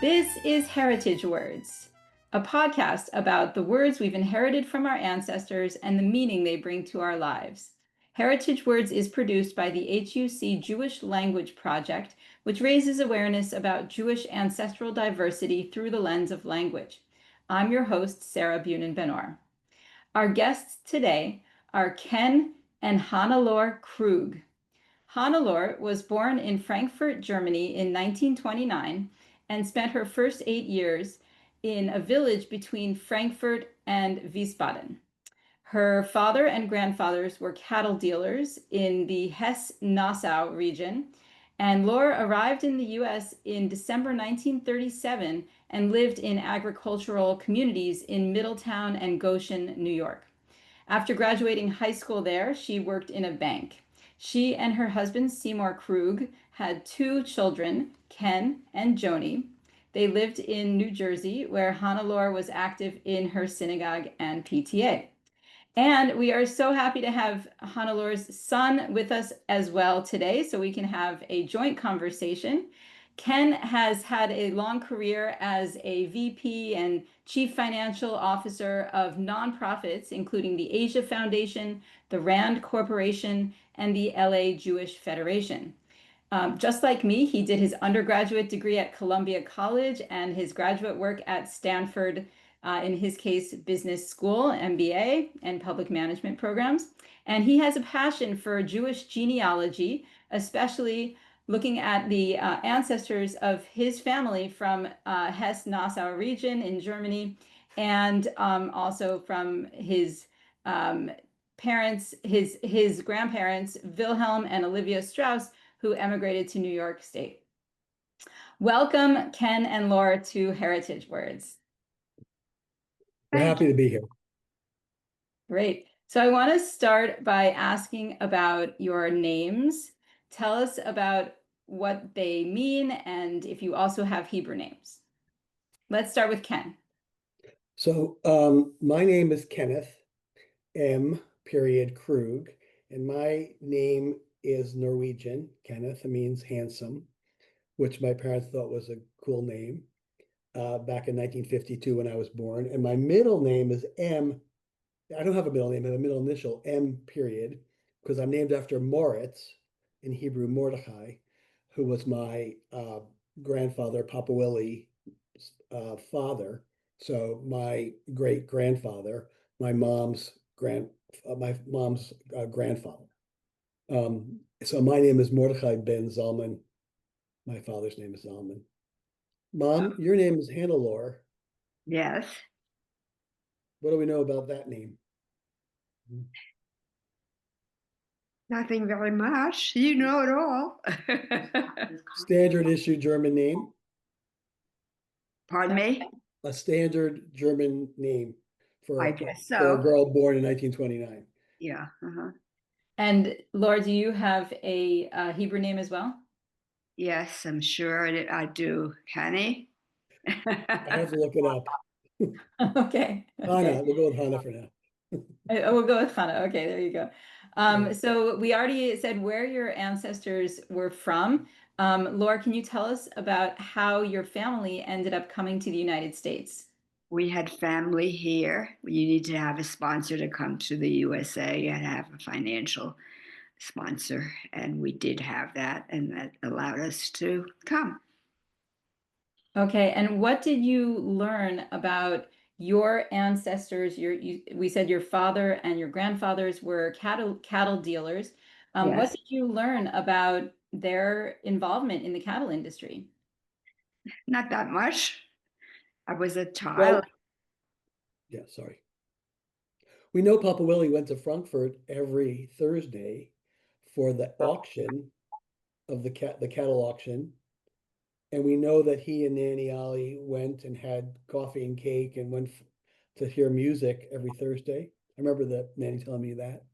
This is Heritage Words, a podcast about the words we've inherited from our ancestors and the meaning they bring to our lives. Heritage Words is produced by the HUC Jewish Language Project, which raises awareness about Jewish ancestral diversity through the lens of language. I'm your host, Sarah Bunin-Benor. Our guests today are Ken and Hannelore Krug. Hannelore was born in Frankfurt, Germany in 1929 and spent her first 8 years in a village between Frankfurt and Wiesbaden. Her father and grandfathers were cattle dealers in the Hesse-Nassau region, and Lore arrived in the US in December 1937 and lived in agricultural communities in Middletown and Goshen, New York. After graduating high school there, she worked in a bank. She and her husband, Seymour Krug, had two children, Ken and Joni. They lived in New Jersey, where Hannelore was active in her synagogue and PTA. And we are so happy to have Hannelore's son with us as well today, so we can have a joint conversation. Ken has had a long career as a VP and Chief Financial Officer of nonprofits, including the Asia Foundation, the Rand Corporation, and the LA Jewish Federation. Just like me, he did his undergraduate degree at Columbia College and his graduate work at Stanford, in his case, business school, MBA, and public management programs. And he has a passion for Jewish genealogy, especially looking at the ancestors of his family from Hesse-Nassau region in Germany, and also from his parents, his grandparents, Wilhelm and Olivia Strauss, who emigrated to New York State. Welcome, Ken and Laura, to Heritage Words. We're happy to be here. Great. So I want to start by asking about your names. Tell us about what they mean and if you also have Hebrew names. Let's start with Ken. So my name is Kenneth M. Krug, and my name is Norwegian. Kenneth means handsome, which my parents thought was a cool name back in 1952 when I was born. And my middle name is M. I don't have a middle name, I have a middle initial, M. because I'm named after Moritz, in Hebrew Mordechai, who was my grandfather, Papa Willie's father. So my great grandfather, my mom's grandfather. So my name is Mordechai ben Zalman. My father's name is Zalman. Mom, your name is Hannelore. Yes. What do we know about that name? Nothing very much. You know it all. Standard issue German name. Pardon me? A standard German name for I a guess for a so. girl born in 1929. Yeah. And Laura, do you have a Hebrew name as well? Yes, I'm sure I do. Kenny? I have to look it up. Okay. Hannah, we'll go with Hannah for now. We'll go with Hannah. Okay, there you go. So we already said where your ancestors were from. Laura, can you tell us about how your family ended up coming to the United States? We had family here. You need to have a sponsor to come to the USA and have a financial sponsor. And we did have that, and that allowed us to come. Okay, and what did you learn about your ancestors? We said your father and your grandfathers were cattle dealers. What Yes. did you learn about their involvement in the cattle industry? Not that much. I was a child. Well, yeah, sorry. We know Papa Willie went to Frankfurt every Thursday for the auction of the cattle auction. And we know that he and Nanny Ollie went and had coffee and cake and went to hear music every Thursday. I remember that Nanny telling me that.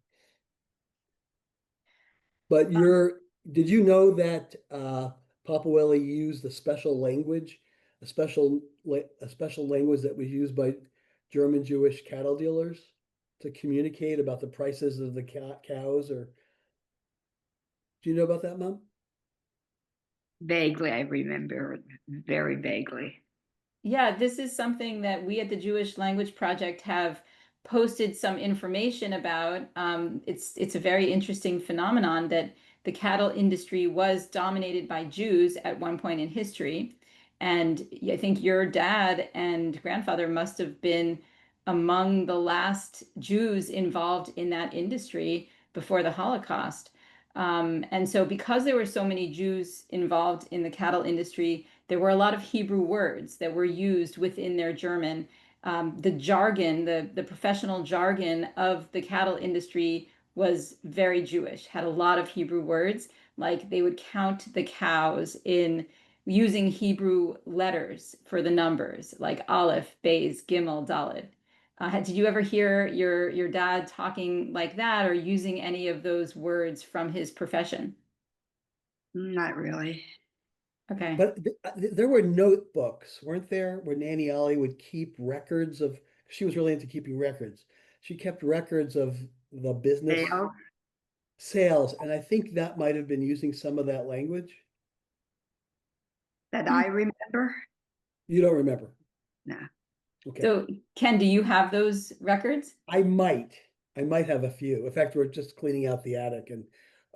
But did you know that Papa Willie used a special language, a special language that was used by German Jewish cattle dealers to communicate about the prices of the cows? Or do you know about that, Mom? Vaguely, I remember very vaguely. Yeah, this is something that we at the Jewish Language Project have posted some information about. It's a very interesting phenomenon that the cattle industry was dominated by Jews at one point in history. And I think your dad and grandfather must have been among the last Jews involved in that industry before the Holocaust. And so, because there were so many Jews involved in the cattle industry, there were a lot of Hebrew words that were used within their German. The jargon, the professional jargon of the cattle industry was very Jewish, had a lot of Hebrew words, like they would count the cows in using Hebrew letters for the numbers, like Aleph, Beis, Gimel, Dalet. Did you ever hear your dad talking like that or using any of those words from his profession? Not really. Okay. But there were notebooks, weren't there, where Nanny Ollie would keep records of, she was really into keeping records. She kept records of the business Dale, sales, and I think that might have been using some of that language. that I remember? You don't remember. No. Okay. So, Ken, do you have those records? I might. I might have a few. In fact, we're just cleaning out the attic and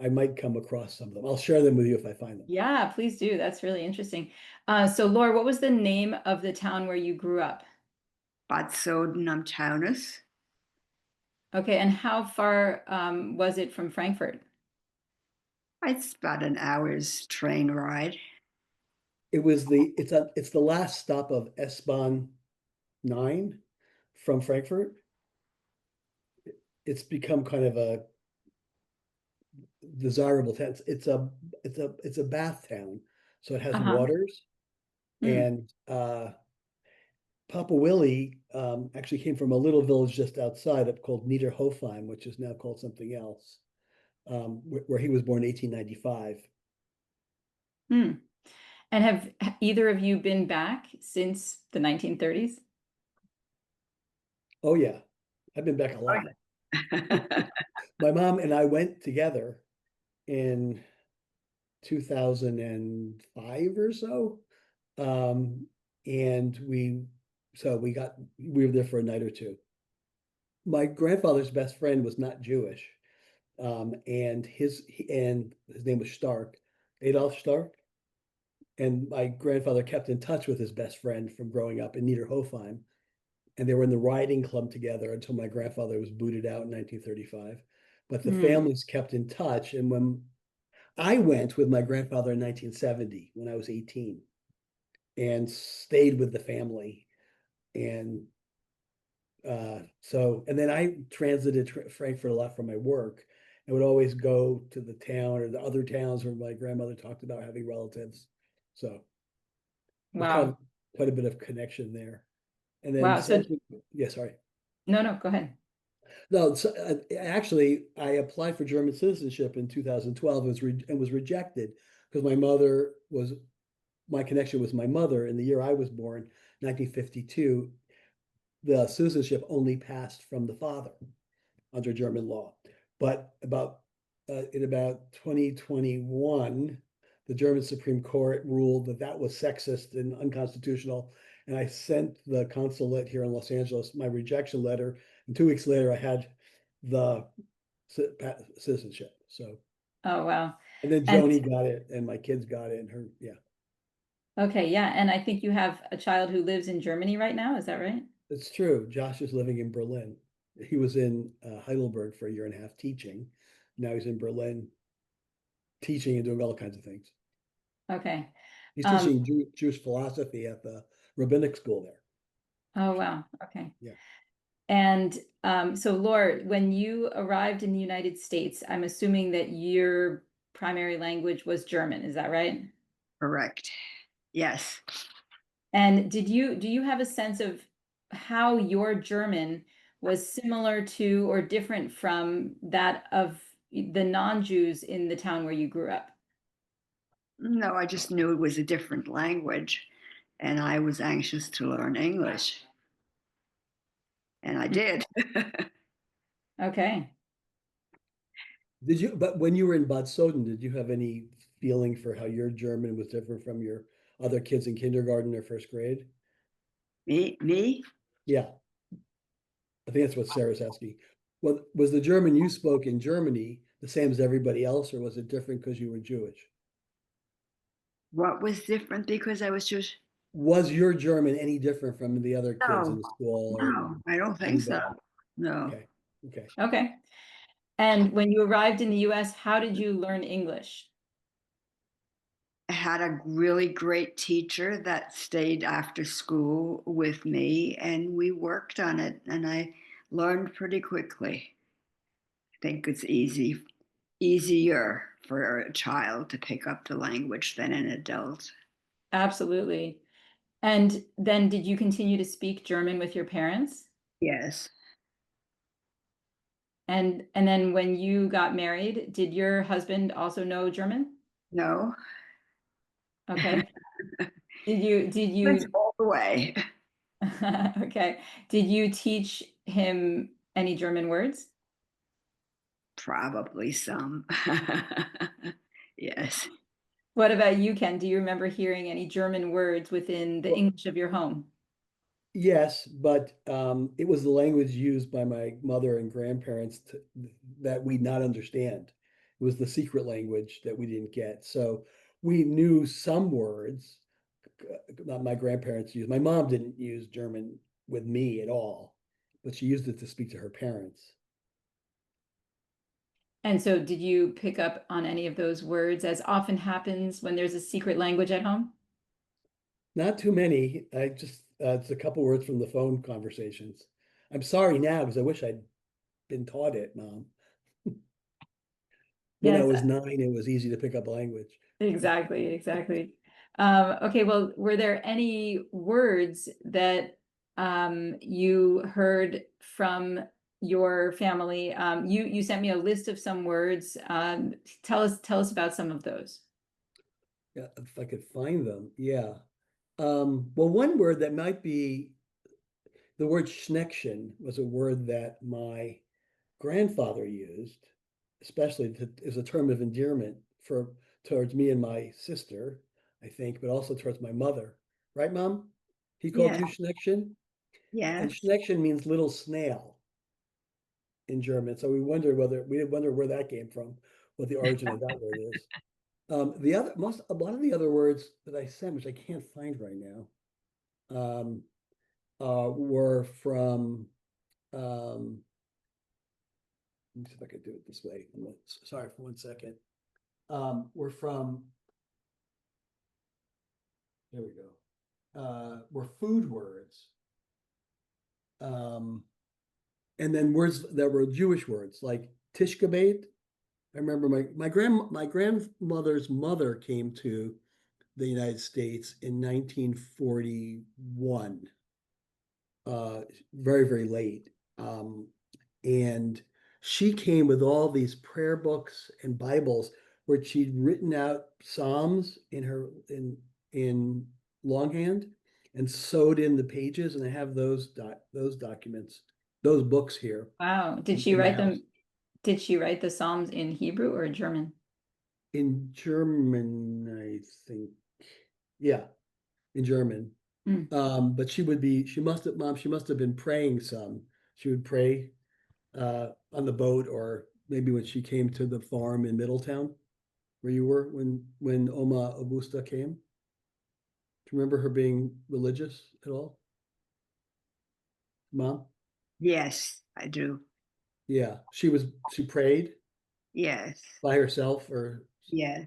I might come across some of them. I'll share them with you if I find them. Yeah, please do. That's really interesting. So, Laura, what was the name of the town where you grew up? Bad Soden am Taunus. Okay, and how far was it from Frankfurt? It's about an hour's train ride. It's the last stop of S-Bahn 9 from Frankfurt. It's become kind of a desirable town. It's a bath town, so it has Uh-huh. waters. Hmm. And Papa Willie actually came from a little village just outside of called Niederhofheim, which is now called something else, where he was born in 1895. Hmm. And have either of you been back since the 1930s? Oh yeah, I've been back a Oh, lot. yeah. My mom and I went together in 2005 or so. Um, and we were there for a night or two. My grandfather's best friend was not Jewish. And his name was Stark, Adolf Stark. And my grandfather kept in touch with his best friend from growing up in Niederhofheim. And they were in the riding club together until my grandfather was booted out in 1935. But the Hmm. families kept in touch. And when I went with my grandfather in 1970, when I was 18, and stayed with the family. And and then I transited Frankfurt a lot for my work. I would always go to the town or the other towns where my grandmother talked about having relatives. So there's kind of Wow. quite a bit of connection there. And then Wow. So, subsequent, yeah, sorry. no, no, go ahead. No, so, actually, I applied for German citizenship in 2012 and was rejected because my connection was my mother in the year I was born, 1952. The citizenship only passed from the father under German law. But in about 2021, the German Supreme Court ruled that that was sexist and unconstitutional. And I sent the consulate here in Los Angeles my rejection letter. And 2 weeks later, I had the citizenship. So, Oh, wow. and then And Joni got it, and my kids got it, and yeah. okay, yeah. And I think you have a child who lives in Germany right now. Is that right? It's true. Josh is living in Berlin. He was in Heidelberg for a year and a half teaching. Now he's in Berlin teaching and doing all kinds of things. Okay. He's Um, teaching Jewish philosophy at the rabbinic school there. oh, wow. Okay. Yeah, And so, Laura, when you arrived in the United States, I'm assuming that your primary language was German. Is that right? Correct. Yes. And do you have a sense of how your German was similar to or different from that of the non-Jews in the town where you grew up? No, I just knew it was a different language, and I was anxious to learn English, and I Mm. did. Okay. but when you were in Bad Soden, did you have any feeling for how your German was different from your other kids in kindergarten or first grade? Me? Yeah, I think that's what Sarah's asking. Well, was the German you spoke in Germany the same as everybody else, or was it different because you were Jewish? What was different because I was just, Was your German any different from the other kids no, in the school or no, I don't think so. anybody? No. Okay, okay. Okay. And when you arrived in the US, how did you learn English? I had a really great teacher that stayed after school with me, and we worked on it, and I learned pretty quickly. I think it's easier for a child to pick up the language than an adult. Absolutely. And then did you continue to speak German with your parents? Yes. And then when you got married, did your husband also know German? No. Okay. Did That's you all the way. okay. Did you teach him any German words? Probably some. Yes. What about you, Ken? Do you remember hearing any German words within the Well, English of your home? yes, but it was the language used by my mother and grandparents that we not understand. It was the secret language that we didn't get. So we knew some words that my grandparents used. My mom didn't use German with me at all, but she used it to speak to her parents. And so did you pick up on any of those words as often happens when there's a secret language at home? Not too many. I just it's a couple words from the phone conversations. I'm sorry now because I wish I'd been taught it, Mom. When I Yes, was 9, it was easy to pick up a language. exactly, exactly. Okay, well, were there any words that you heard from your family? You sent me a list of some words. Tell us about some of those. Yeah, if I could find them. Yeah. Well, one word that might be the word schneckchen was a word that my grandfather used, especially as a term of endearment for towards me and my sister, I think, but also towards my mother. Right, Mom? He called Yeah. you schneckchen, and Yes. schneckchen means little snail in German. So we wonder where that came from, what the origin of that word is. A lot of the other words that I sent, which I can't find right now, um, were from. Um, let me see if I could do it this way. Sorry for 1 second. Were from. There we go. Were food words, and then words that were Jewish words like tishkabait. I remember my grandmother's mother came to the United States in 1941, very, very late. And she came with all these prayer books and Bibles where she'd written out Psalms in longhand and sewed in the pages, and I have those documents, those books here Wow. Did she in the write house. them? Did she write the Psalms in Hebrew or German? In German, I think. Yeah, in German. Mm. But she must have been praying some. She would pray on the boat, or maybe when she came to the farm in Middletown where you were when Oma Augusta came. Do you remember her being religious at all, Mom? Yes, I do. Yeah, she prayed Yes. by herself or Yes.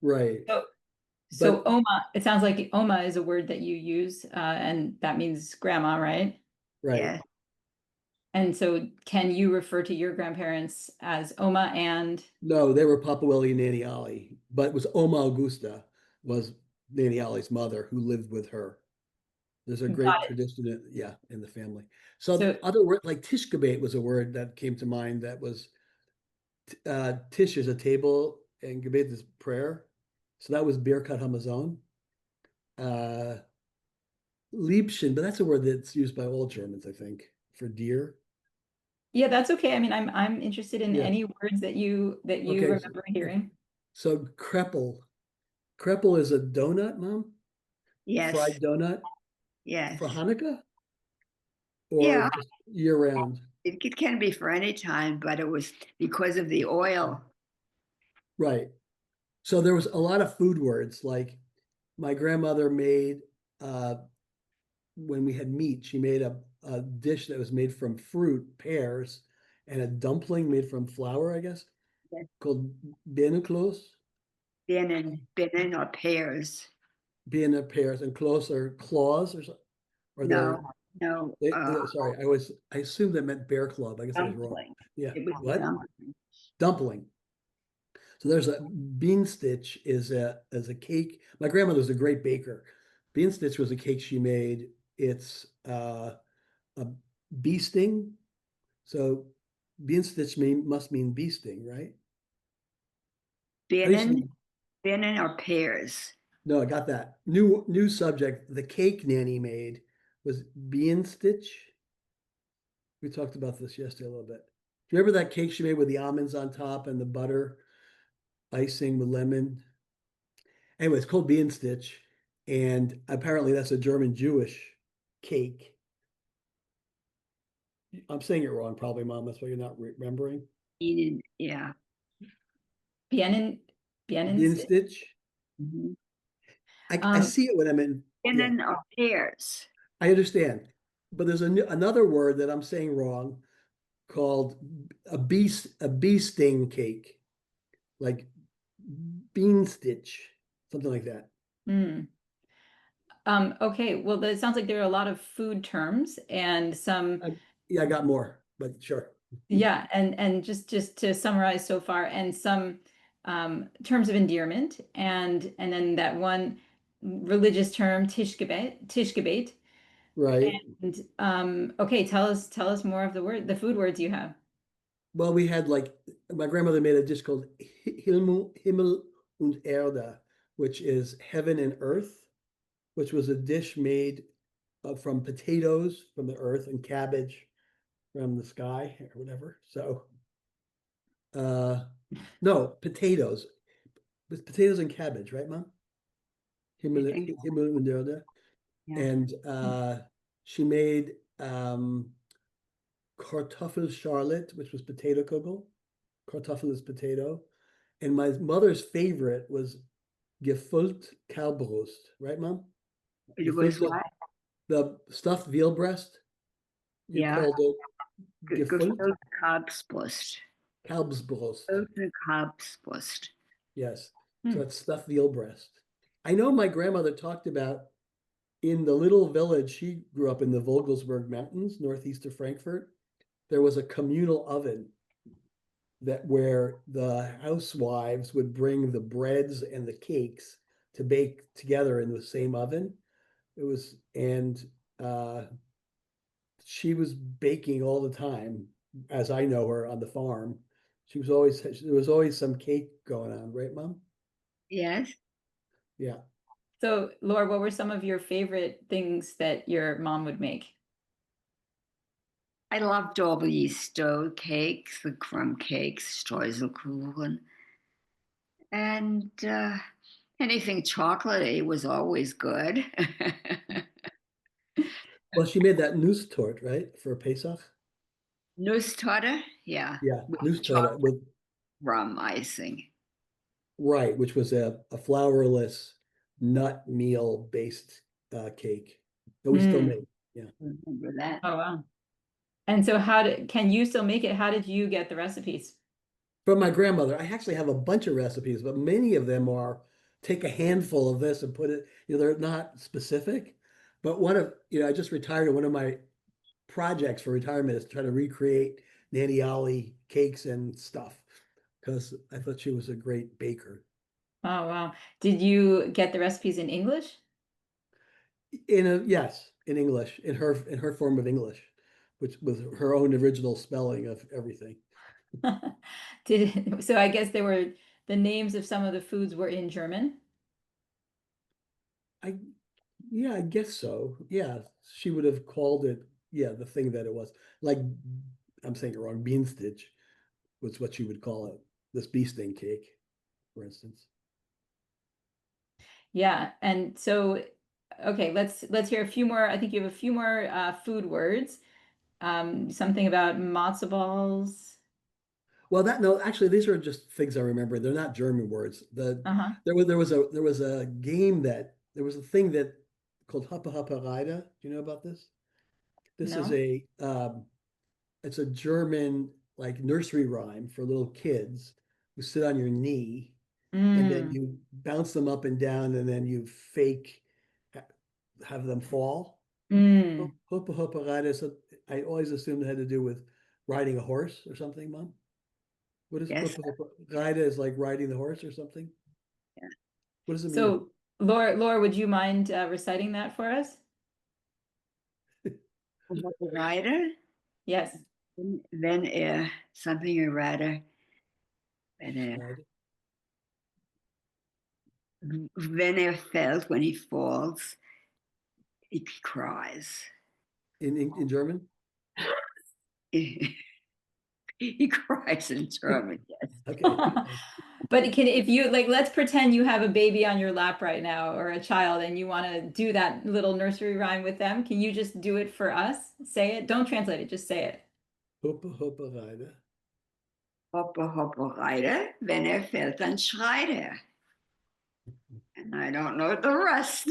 right. So, so But Oma, it sounds like Oma is a word that you use, and that means grandma, right? right. Yes. And so can you refer to your grandparents as Oma and No, they were Papueli and Nanny Ali, but it was Oma Augusta was Nanny Ali's mother who lived with her. There's a great got it? tradition, yeah, in the family. So So other word like tishkabate was a word that came to mind. That was tish is a table and gebet is prayer. So that was Birkat Hamazon. Uh, Liebchen, but that's a word that's used by all Germans, I think, for deer. yeah, that's okay. I mean, I'm interested in Yeah. any words that you Okay. remember hearing. So kreppel is a donut, Mom? Yes, Fried donut yes. for Hanukkah or Yeah, just year round? it can be for any time, but it was because of the oil. Right. So there was a lot of food words like my grandmother made when we had meat, she made a dish that was made from fruit, pears, and a dumpling made from flour, I guess, called bienenstich. Bienen or pears. Bienen pears and close are claws or No, they're no, sorry, I assumed that meant bear club. I guess I was wrong. dumpling. Yeah. It was What? dumpling. Dumpling. So there's a bienenstich is a cake. My grandmother was a great baker. Bienenstich was a cake she made. It's a bee sting. So bienenstich must mean bee sting, right? How do you say? Bienen or pears. No, I got that. New subject. The cake Nanny made was bienenstich. We talked about this yesterday a little bit. Do you remember that cake she made with the almonds on top and the butter icing with lemon? Anyway, it's called bienenstich, and apparently that's a German Jewish cake. I'm saying it wrong, probably, Mom. That's why you're not remembering. Yeah. Bienen, Bienenstich. Bienenstich. Mhm. I Um, see it when I'm in. Yeah, Bienen or pears. I understand. But there's another word that I'm saying wrong called a bee sting cake, like bean stitch, something like that. hmm. Okay, well, that sounds like there are a lot of food terms and some, Yeah, I got more, but sure. yeah, and just to summarize so far, and some terms of endearment, and then that one religious term, Tischgebet. Right. And okay, tell us more of the food words you have. Well, we had like my grandmother made a dish called Himmel und Erde, which is heaven and earth, which was a dish made from potatoes from the earth and cabbage from the sky or whatever. So, uh, no, potatoes. With potatoes and cabbage, right, Mom? I think, Himmel und Erde. yeah. And she made Kartoffel Charlotte, which was potato kugel. Kartoffel is potato. And my mother's favorite was gefüllt Kalbbrust, right, Mom? It was Gefüllte, what? the stuffed veal breast. You Yeah. called it gefüllt Gefüllte Kalbsbrust. Kalbsbrust. Gefüllte Kalbsbrust. Yes. So Hmm. it's stuffed veal breast. I know my grandmother talked about in the little village she grew up in the Vogelsberg Mountains, northeast of Frankfurt. There was a communal oven that where the housewives would bring the breads and the cakes to bake together in the same oven. It was, and uh, she was baking all the time, as I know her on the farm. There was always some cake going on, right, Mom? Yes. Yeah. So, Laura, what were some of your favorite things that your mom would make? I loved all the stove cakes, the crumb cakes, Streuselkuchen, and anything chocolatey was always good. Well, she made that noose tort, right, for Pesach? Nusstorte, yeah, Yeah, with noose tort chocolate with rum icing. right, which was a flourless nut meal based cake that we still Hmm. make. Yeah. Remember that? Oh, wow. And so can you still make it? How did you get the recipes? From my grandmother, I actually have a bunch of recipes, but many of them are take a handful of this and put it, they're not specific. But I just retired, and one of my projects for retirement is to try to recreate Nanny Ollie cakes and stuff because I thought she was a great baker. Oh, wow. Did you get the recipes in English? Yes, in English, in her form of English, which with her own original spelling of everything. So I guess the names of some of the foods were in German. I Yeah, I guess so. Yeah, she would have called it, yeah, the thing that it was. Like, I'm saying it wrong, bean stitch was what she would call it, this bee sting cake. for instance. Yeah. And so, okay, let's hear a few more. I think you have a few more food words. Something about matzo balls. Well, that no, actually, these are just things I remember. They're not German words. Uh-huh. There was a game that there was a thing that called Huppa Huppa Reide. Do you know about this? This is No. a it's a German like nursery rhyme for little kids who sit on your knee and then Mm, you bounce them up and down and then you fake have them fall. mm. Huppa Huppa Reide. So I always assumed it had to do with riding a horse or something, Mom. What is Yes. Huppa Huppa? Reide is like riding the horse or something. Yeah. What does it mean? So, Laura, would you mind reciting that for us? Writer, Yes. wenn er something a writer, wenn er, Reide. wenn er fällt, when he falls, he cries. In German? He cries in German, yes. Okay. But if you like, let's pretend you have a baby on your lap right now or a child and you want to do that little nursery rhyme with them. Can you just do it for us? Say it. Don't translate it, just say it. Huppa Huppa Reide. Hoppe, hoppe, reite. Wenn er fällt, dann schreit er. And I don't know the rest.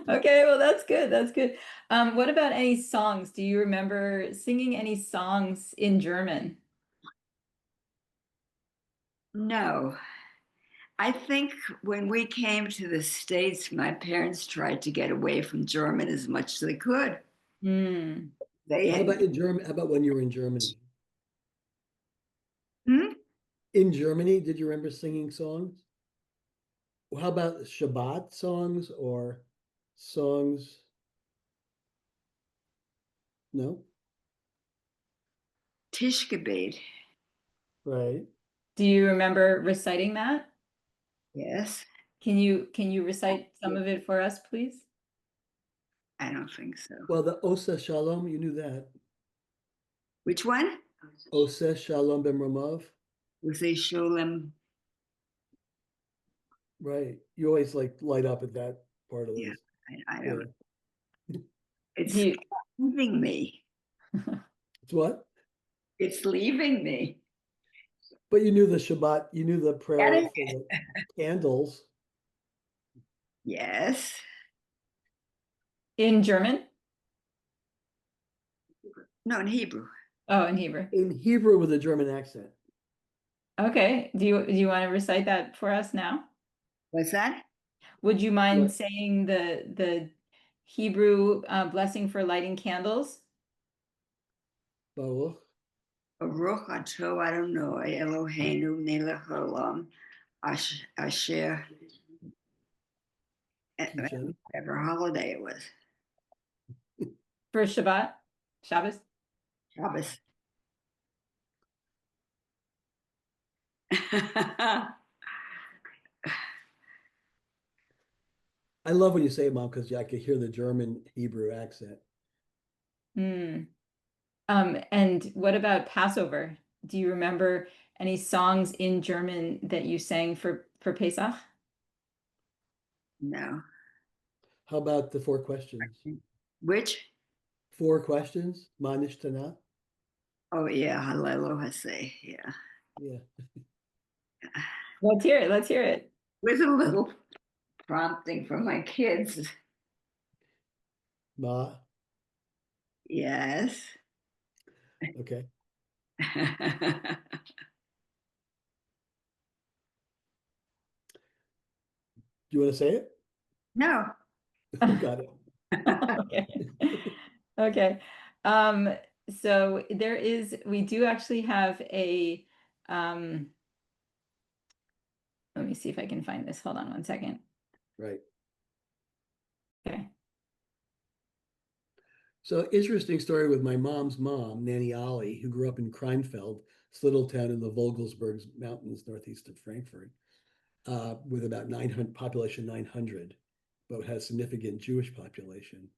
Okay, well, that's good. That's good. What about any songs? Do you remember singing any songs in German? No. I think when we came to the States, my parents tried to get away from German as much as they could. Hmm. They How had, about in German? How about when you were in Germany? hmm? In Germany, did you remember singing songs? Well, how about Shabbat songs or songs? No? Tischgebet. Right. Do you remember reciting that? Yes. Can you recite some of it for us, please? I don't think so. Well, the Osa Shalom, you knew that. Which one? Osa Shalom Ben Ramav. Was a Sholem? Right. You always like light up at that part of Yeah, this. I Yeah. don't. Do It's you, leaving me. It's what? It's leaving me. But you knew the Shabbat, you knew the prayer Getting for it. the candles. Yes. in German? No, in Hebrew. Oh, in Hebrew. In Hebrew with a German accent. Okay. Do you want to recite that for us now? What's that? Would you mind What? saying the Hebrew blessing for lighting candles? Baruch. Baruch Ato Adonai Eloheinu melech haolam asher Kiddushenu. whatever holiday it was. For Shabbat? Shabbos? Shabbos. I love when you say it, Mom, because I could hear the German Hebrew accent. Hmm. And what about Passover? Do you remember any songs in German that you sang for Pesach? No. How about the four questions? Which? Four questions? Manish Tana? Oh yeah, Hallelu yeah. Yeah. Let's hear it. Let's hear it. With a little prompting from my kids. Ma. Yes. Okay. Do you want to say it? No. Got it. Okay. Okay. Um, so we do actually have um, let me see if I can find this. Hold on one second. Right. Okay. So interesting story with my mom's mom, Nanny Ollie, who grew up in Kreinfeld, this little town in the Vogelsberg Mountains, northeast of Frankfurt, with about 900 population 900, but has significant Jewish population.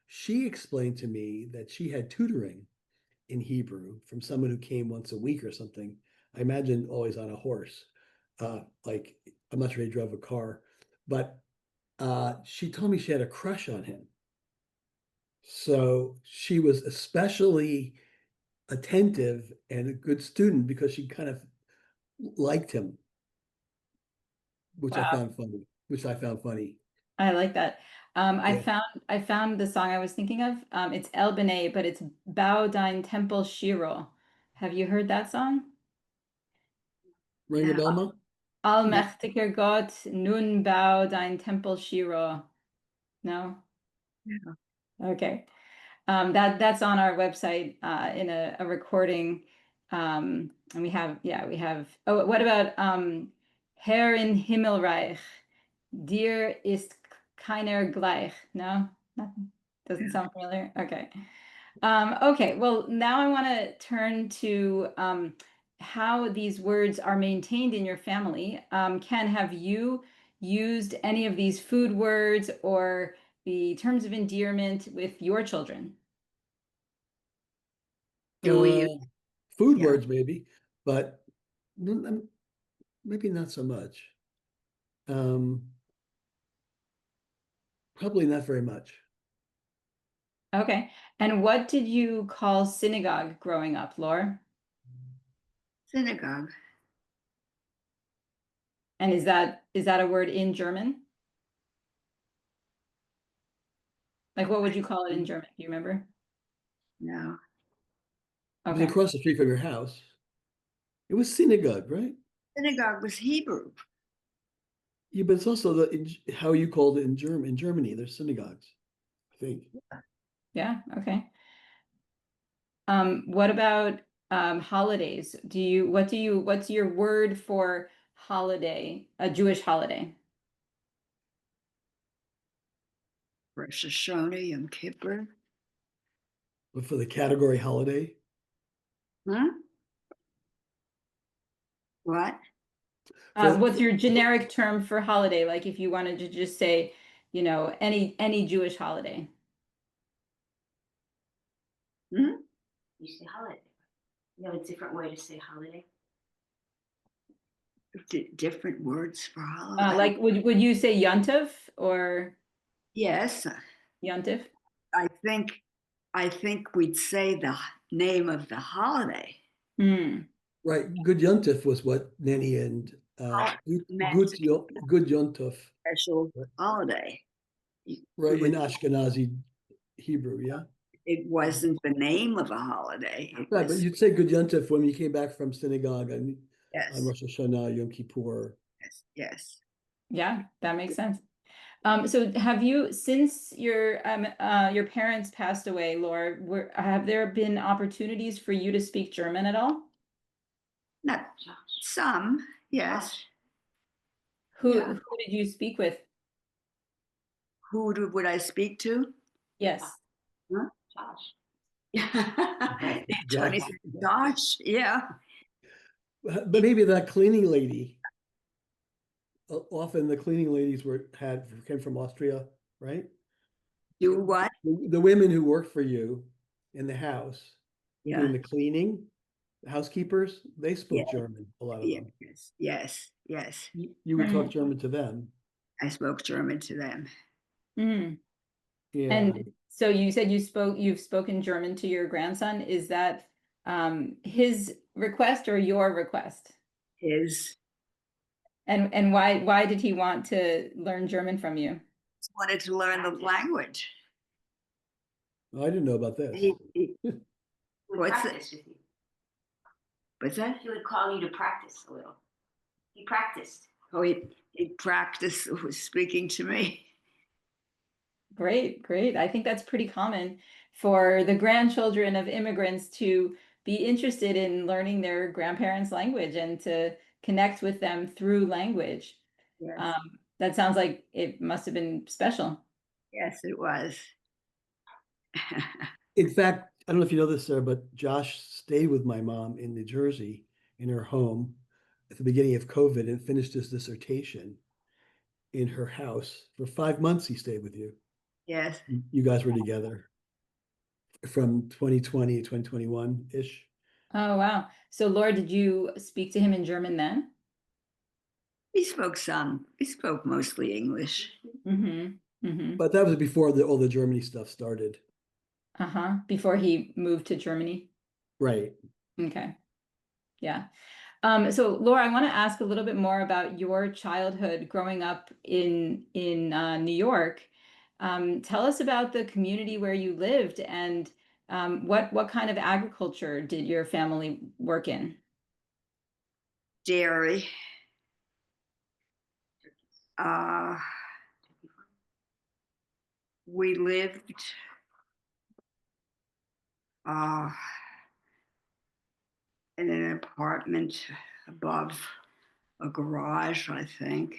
She explained to me that she had tutoring in Hebrew from someone who came once a week or something I imagine always on a horse. Like I'm not sure he drove a car, but she told me she had a crush on him. So she was especially attentive and a good student because she kind of liked him, which I Wow, found funny. Which I found funny. I like that. Yeah. I found the song I was thinking of. It's El Benet, but it's Bau dein Tempel Shiro. Have you heard that song? Ring a No, bell, Ma? no, Allmächtiger Gott, nun bau dein Tempel Shiro. No? no. Okay. That's on our website in a recording. And we have, oh, what about Herr in Himmelreich? Dir ist keiner gleich. No? Nothing. Doesn't sound familiar. Okay. Okay, well, now I want to turn to how these words are maintained in your family. Ken, have you used any of these food words or the terms of endearment with your children? Do we use, Uh, Food yeah, words maybe, but maybe not so much. Um, Probably not very much. Okay. And what did you call synagogue growing up, Laura? synagogue? And is that a word in German? Like what would you call it in German? Do you remember? No, It was Okay. across the street from your house. It was synagogue, right? synagogue was Hebrew. Yeah, but it's also how you called it in German. In Germany, there's synagogues, I think. Yeah, okay. What about holidays? What's your word for holiday, a Jewish holiday? Rosh Hashanah, Yom Kippur. But for the category holiday, Huh? What? for What's your generic term for holiday? Like if you wanted to just say, any Jewish holiday. Hmm? You say holiday. You have a different way to say holiday. Different words for holiday. Like would you say Yontif or Yes, Yontif? I think I think we'd say the name of the holiday. Hmm. right, Good Yontif was what Nanny and Meant Good Yontov, special right, holiday. We right, in would, Ashkenazi Hebrew, yeah. it wasn't the name of a holiday. It Right, but was you'd say Good Yontif when you came back from synagogue on yes, Rosh Hashanah, Yom Kippur. yes, yes. Yeah, that makes sense. So have you, since your parents passed away, Laura, have there been opportunities for you to speak German at all? Not some, yes. Yeah. Who did you speak with? Would I speak to? Yes. Huh? Josh. Josh. Tony said, Josh, yeah. But maybe that cleaning lady, often the cleaning ladies came from Austria, right? Do what? The women who worked for you in the house Yeah, doing the cleaning, the housekeepers, they yeah, spoke German, a lot of them. yes, yes, yes. You would talk German to them. I spoke German to them. Mm. Yeah. And so you said you've spoken German to your grandson. Is that his request or your request? His And why did he want to learn German from you? wanted to learn the language. I didn't know about this. He Would What's practice with you. what's that? He would call you to practice a little. He practiced. Oh, he practiced was speaking to me. Great, great. I think that's pretty common for the grandchildren of immigrants to be interested in learning their grandparents' language and to connect with them through language. Yes, That sounds like it must have been special. yes, it was. In fact, I don't know if you know this, Sarah, but Josh stayed with my mom in New Jersey in her home at the beginning of COVID and finished his dissertation in her house. For 5 months, he stayed with you. Yes, You guys were together from 2020 to 2021-ish. Oh, wow. So, Laura, did you speak to him in German then? He spoke some. He spoke mostly English. Mm-hmm. Mm-hmm. But that was before all the Germany stuff started. Uh-huh. Before he moved to Germany. Right. Okay. Yeah. So Laura, I want to ask a little bit more about your childhood growing up in New York. Tell us about the community where you lived and what kind of agriculture did your family work in? Dairy. Uh, we lived uh, in an apartment above a garage, I think.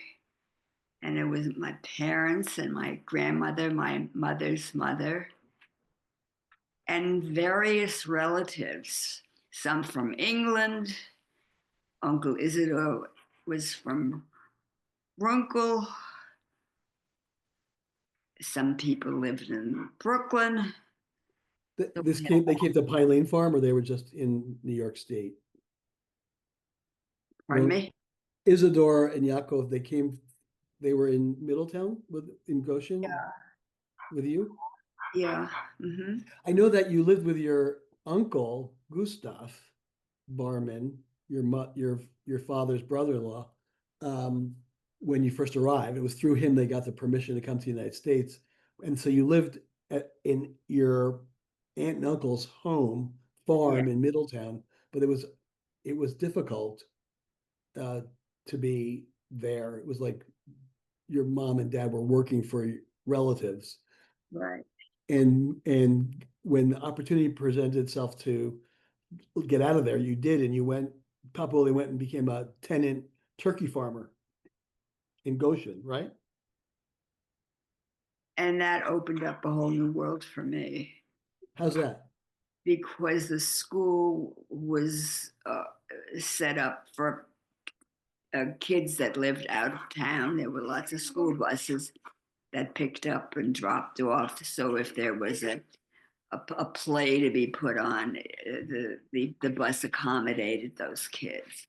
And it was my parents and my grandmother, my mother's mother, and various relatives, some from England. Uncle Isidore was from Runkle. Some people lived in Brooklyn. They came to Pine Lane Farm, or they were just in New York State. Pardon When me? Isidore and Yaakov, they were in Middletown in Goshen with you. Yeah. Hmm. I know that you lived with your uncle Gustav Barman, your father's brother-in-law, um, when you first arrived. It was through him they got the permission to come to the United States, and so you lived in your aunt and uncle's home Yeah. farm in Middletown. But it was difficult uh, to be there. It was like your mom and dad were working for relatives, Right. and when the opportunity presented itself to get out of there, you did, and you went. Papa Willie went and became a tenant turkey farmer in Goshen, right? And that opened up a whole new world for me How's that? because the school was set up for kids that lived out of town. There were lots of school buses that picked up and dropped off. So if there was a play to be put on, the bus accommodated those kids.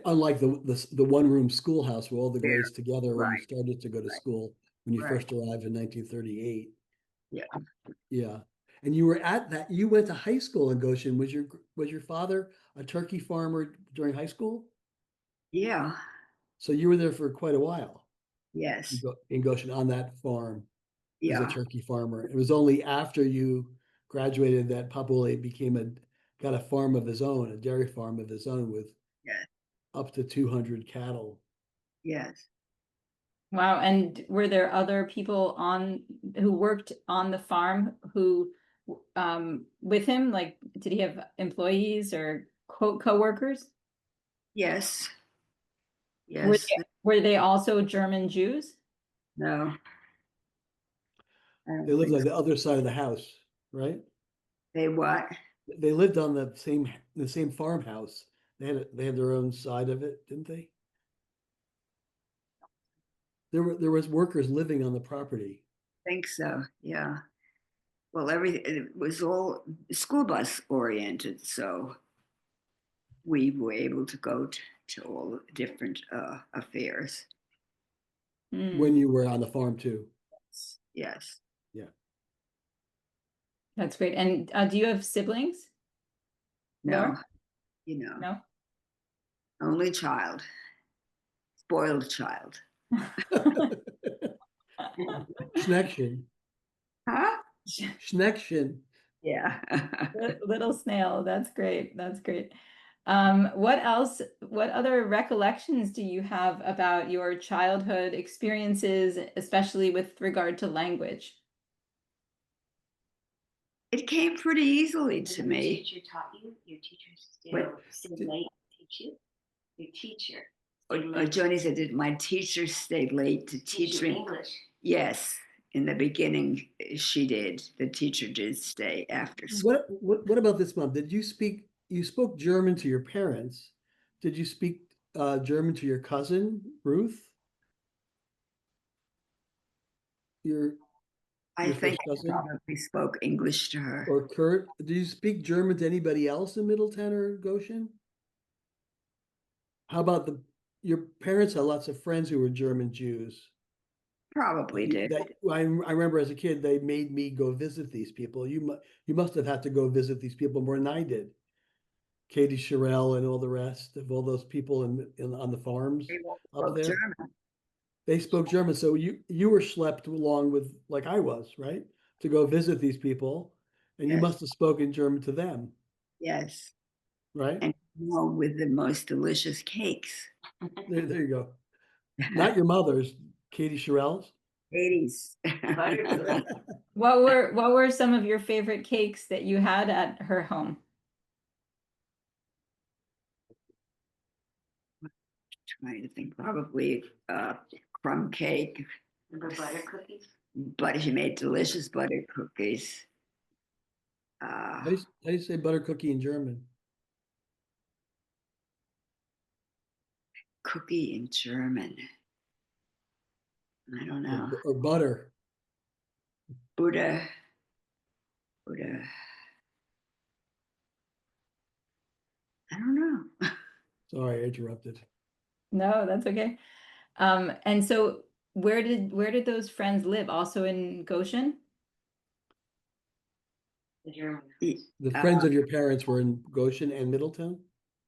Unlike the one room schoolhouse where all the There, grades together when you right, started to go to right, school when you right. first arrived in 1938. Yeah, Yeah. And you were at that, you went to high school in Goshen. Was your father a turkey farmer during high school? yeah, So you were there for quite a while yes, in Goshen on that farm as a yeah, turkey farmer. It was only after you graduated that Papule got a farm of his own, a dairy farm of his own with yes, up to 200 cattle. yes. Wow. And were there other people on who worked on the farm who with him? Like, did he have employees or co-workers? Yes, Were yes. were they also German Jews? No, I They don't lived think on so. the other side of the house, right? They what? They lived on the same farmhouse. They had their own side of it, didn't they? There was workers living on the property. Think so. Yeah. Well, everything it was all school bus oriented, so we were able to go to all different affairs. Hmm. When you were on the farm too. Yes. Yeah. That's great. And do you have siblings, No, Laura? No? only child, spoiled child. Schneckchen. Huh? Schneckchen. Yeah. Little snail. That's great. That's great. What else, what other recollections do you have about your childhood experiences, especially with regard to language? It came pretty easily to Your me. teacher taught you? Your teacher What? stayed late to teach you? Your teacher Oh, stayed late Joni said, did my teacher stayed late to teach teach you me? English. Yes. In the beginning, she did. The teacher did stay after school. What about this, Mom? You spoke German to your parents? Did you speak German to your cousin, Ruth? Your I your think first I cousin? probably spoke English to her. Or Kurt? Do you speak German to anybody else in Middletown or Goshen? How about your parents had lots of friends who were German Jews. Probably did. I remember as a kid, they made me go visit these people. You must have had to go visit these people more than I did. Katie Sherrill and all the rest of all those people on the farms They all up spoke there. German. They spoke German, so you were schlepped along with, like I was, right, to go visit these people, and you Yes, must have spoken German to them, yes. right? And home with the most delicious cakes. There you go. Not your mother's, Katie Sherrill's. 80s. What were some of your favorite cakes that you had at her home? Trying to think, probably crumb cake. Remember butter cookies? Butter, she made delicious butter cookies. How do you say butter cookie in German? Cookie in German. I don't know. Or butter? Buddha. Buddha. I don't know. Sorry, I interrupted. No, that's okay. And so where did those friends live? Also in Goshen? The German. The friends of your parents were in Goshen and Middletown?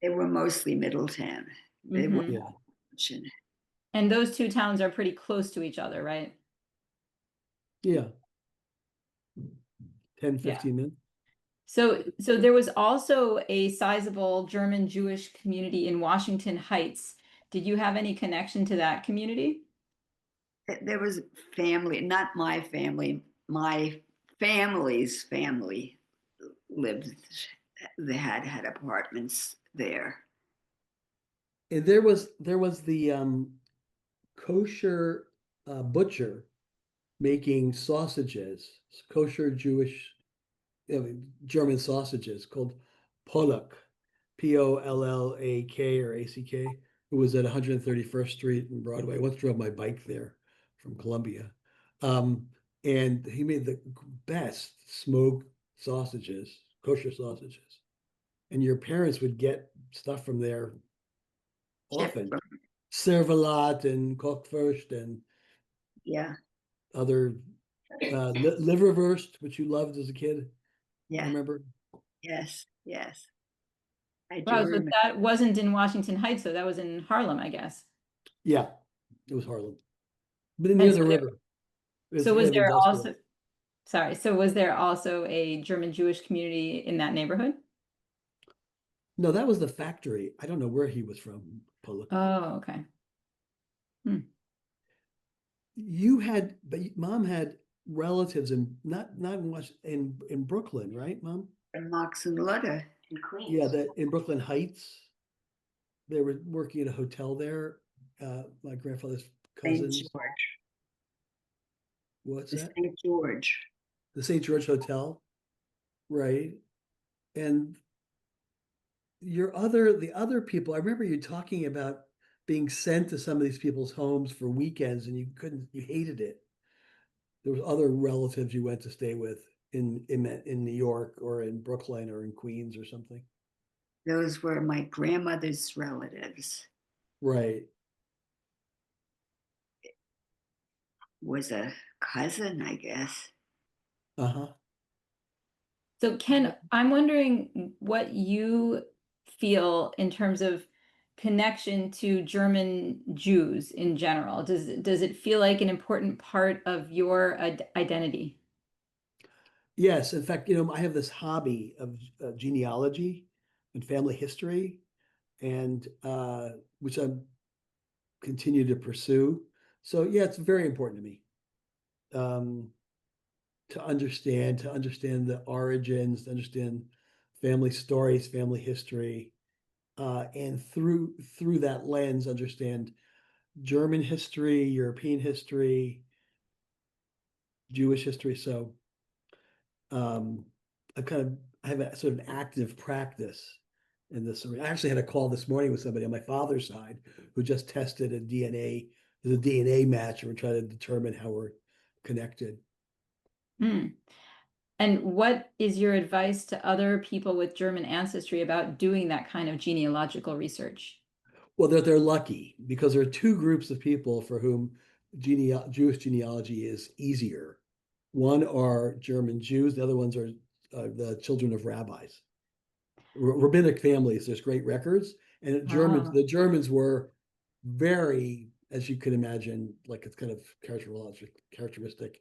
They were mostly Middletown. They were Mhm. Yeah. Goshen. And those two towns are pretty close to each other, right? Yeah. 10, Yeah. 15 minutes. So there was also a sizable German Jewish community in Washington Heights. Did you have any connection to that community? There was family, not my family, my family's family lived, they had apartments there. And there was the kosher butcher making sausages, kosher Jewish German sausages called Pollak, Pollak or ACK, who was at 131st Street and Broadway. I once drove my bike there from Columbia. Um, and he made the best smoked sausages, kosher sausages. And your parents would get stuff from there often. Servelat and Kochwurst and Yeah, other liverwurst, which you loved as a kid. I yeah, remember. yes, yes. I do Wow, so remember. that wasn't in Washington Heights, so that was in Harlem, I guess. Yeah, it was Harlem, but near And the river. It was so was kind of there industrial. also, sorry, so was there also a German Jewish community in that neighborhood? No, that was the factory. I don't know where he was from, Pollock. Oh, okay. But mom had relatives in not in in Brooklyn, right, mom? And Max and Lutta. In Queens. Yeah, that in Brooklyn Heights. They were working at a hotel there. My grandfather's St. cousins. George. What's The that? St. George. The St. George Hotel, right? And the other people, I remember you talking about being sent to some of these people's homes for weekends and you hated it. There was other relatives you went to stay with in New York or in Brooklyn or in Queens or something. Those were my grandmother's relatives. Right. Was a cousin, I guess. Uh-huh. So Ken, I'm wondering what you feel in terms of connection to German Jews in general. Does it feel like an important part of your identity? Yes. In fact, I have this hobby of genealogy and family history, and which I continue to pursue. So yeah, it's very important to me. Um, to understand the origins, to understand family stories, family history, and through that lens, understand German history, European history, Jewish history. So um, I have a sort of an active practice in this. I actually had a call this morning with somebody on my father's side who just tested there's a DNA match, and we're trying to determine how we're connected. Hmm. And what is your advice to other people with German ancestry about doing that kind of genealogical research? Well, they're lucky because there are two groups of people for whom Jewish genealogy is easier. One are German Jews, the other ones are the children of rabbis. Rabbinic families, there's great records, and Ah, the Germans were very, as you can imagine, like it's kind of characteristic,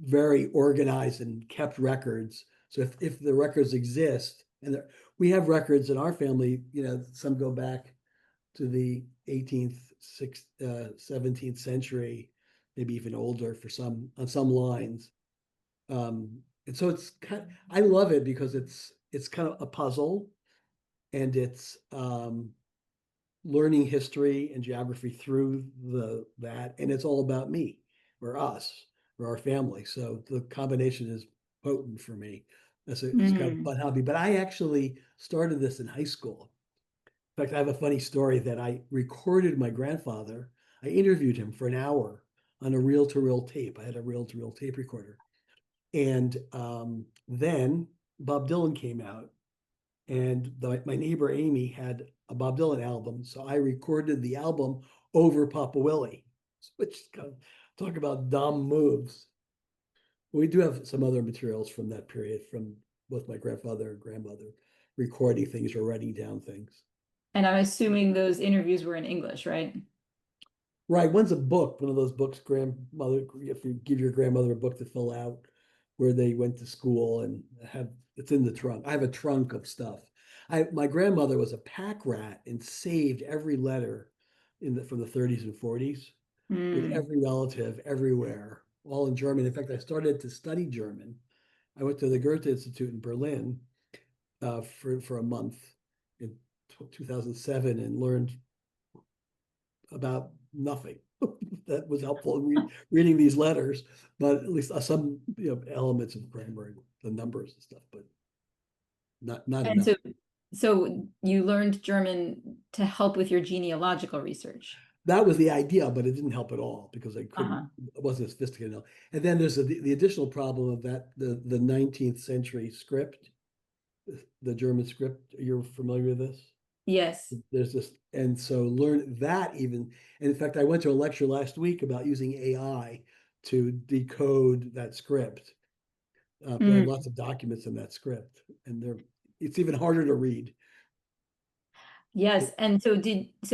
very organized and kept records. So if the records exist, and we have records in our family, some go back to the 18th, 17th century, maybe even older for some on some lines. And so I love it because it's kind of a puzzle, and it's learning history and geography through that, and it's all about me or us or our family. So the combination is potent for me. It's kind of a mm. fun hobby. But I actually started this in high school. In fact, I have a funny story that I recorded my grandfather. I interviewed him for an hour on a reel-to-reel tape. I had a reel-to-reel tape recorder. And then Bob Dylan came out, and my neighbor Amy had a Bob Dylan album. So I recorded the album over Papa Willie, which kind of talk about dumb moves. We do have some other materials from that period from both my grandfather and grandmother recording things or writing down things. And I'm assuming those interviews were in English, right? Right. One's a book, one of those books, grandmother, if you give your grandmother a book to fill out where they went to school and it's in the trunk. I have a trunk of stuff. My grandmother was a pack rat and saved every letter from the 30s and 40s with Mm. every relative everywhere, all in German. In fact, I started to study German. I went to the Goethe Institute in Berlin for a month in 2007 and learned about nothing that was helpful in reading these letters, but at least some elements of grammar, the numbers and stuff, but not And enough. so you learned German to help with your genealogical research. That was the idea, but it didn't help at all because Uh-huh. it wasn't sophisticated enough. And then there's the additional problem of that the 19th century script, the German script. You're familiar with this? Yes. There's this, and so learn that even. And in fact, I went to a lecture last week about using AI to decode that script. There are Mm. lots of documents in that script, and it's even harder to read. Yes. And so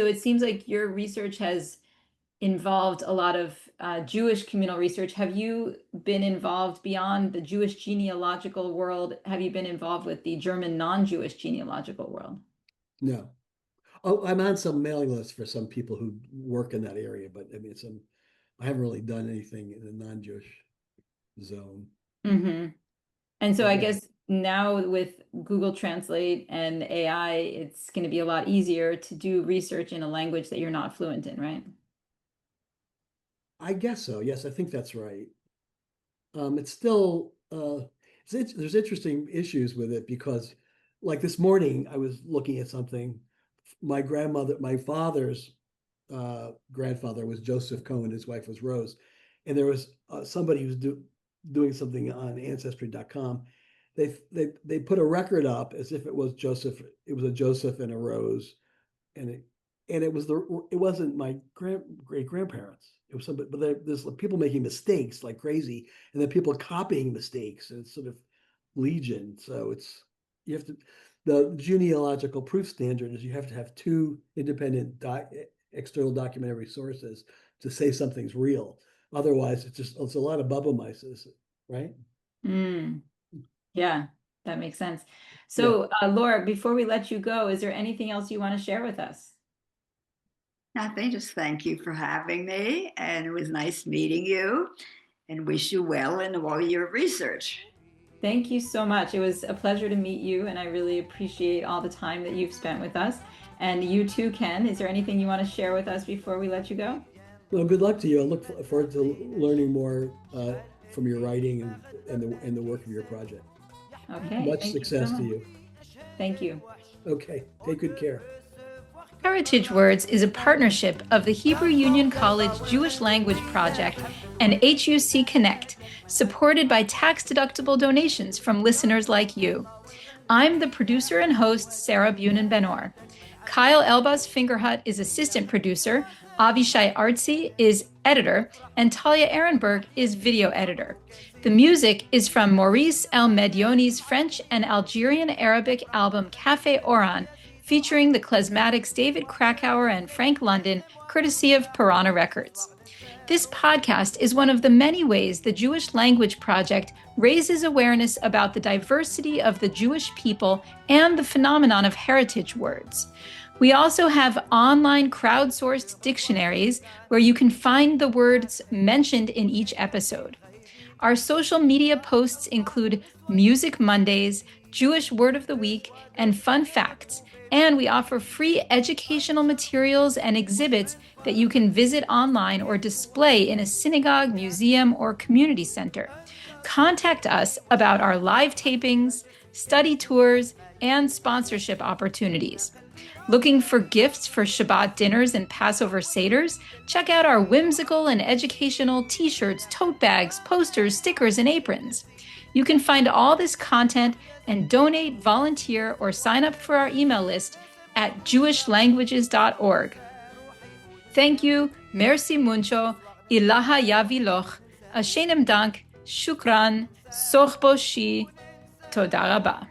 it seems like your research has involved a lot of Jewish communal research. Have you been involved beyond the Jewish genealogical world? Have you been involved with the German non-Jewish genealogical world? No. Oh, I'm on some mailing lists for some people who work in that area, but I mean, I haven't really done anything in the non-Jewish zone. Hmm. And so But I yeah, guess now with Google Translate and AI, it's going to be a lot easier to do research in a language that you're not fluent in, right? I guess so. Yes, I think that's right. It's still there's interesting issues with it because, like this morning, I was looking at something. My father's grandfather was Joseph Cohen. His wife was Rose, and there was somebody who was doing something on Ancestry.com. They put a record up as if it was Joseph. It was a Joseph and a Rose, and it wasn't my great grandparents. It was somebody, but there's people making mistakes like crazy, and then people copying mistakes. And it's sort of legion. So you have to the genealogical proof standard is you have to have two independent external documentary sources to say something's real. Otherwise, it's a lot of bubble mices, right? Mm, yeah, that makes sense. Yeah. So, Laura, before we let you go, is there anything else you want to share with us? Nothing, just thank you for having me. And it was nice meeting you and wish you well in all your research. Thank you so much. It was a pleasure to meet you, and I really appreciate all the time that you've spent with us. And you too, Ken. Is there anything you want to share with us before we let you go? Well, good luck to you. I look forward to learning more from your writing and the work of your project. Okay, Much thank you so success to much. you. Thank you. Okay, take good care. Heritage Words is a partnership of the Hebrew Union College Jewish Language Project and HUC Connect, supported by tax-deductible donations from listeners like you. I'm the producer and host, Sarah Bunin-Benor. Kyle Elbaz Fingerhut is assistant producer, Avishai Artzi is editor, and Talia Ehrenberg is video editor. The music is from Maurice El Medioni's French and Algerian Arabic album Café Oran, featuring the klezmatics David Krakauer and Frank London, courtesy of Piranha Records. This podcast is one of the many ways the Jewish Language Project raises awareness about the diversity of the Jewish people and the phenomenon of heritage words. We also have online crowdsourced dictionaries where you can find the words mentioned in each episode. Our social media posts include Music Mondays, Jewish Word of the Week, and Fun Facts. And we offer free educational materials and exhibits that you can visit online or display in a synagogue, museum, or community center. Contact us about our live tapings, study tours, and sponsorship opportunities. Looking for gifts for Shabbat dinners and Passover seders? Check out our whimsical and educational t-shirts, tote bags, posters, stickers, and aprons. You can find all this content and donate, volunteer, or sign up for our email list at jewishlanguages.org. Thank you, merci mucho, ilaha yaviloch, ashenem dank, shukran, soch boshi, toda rabah.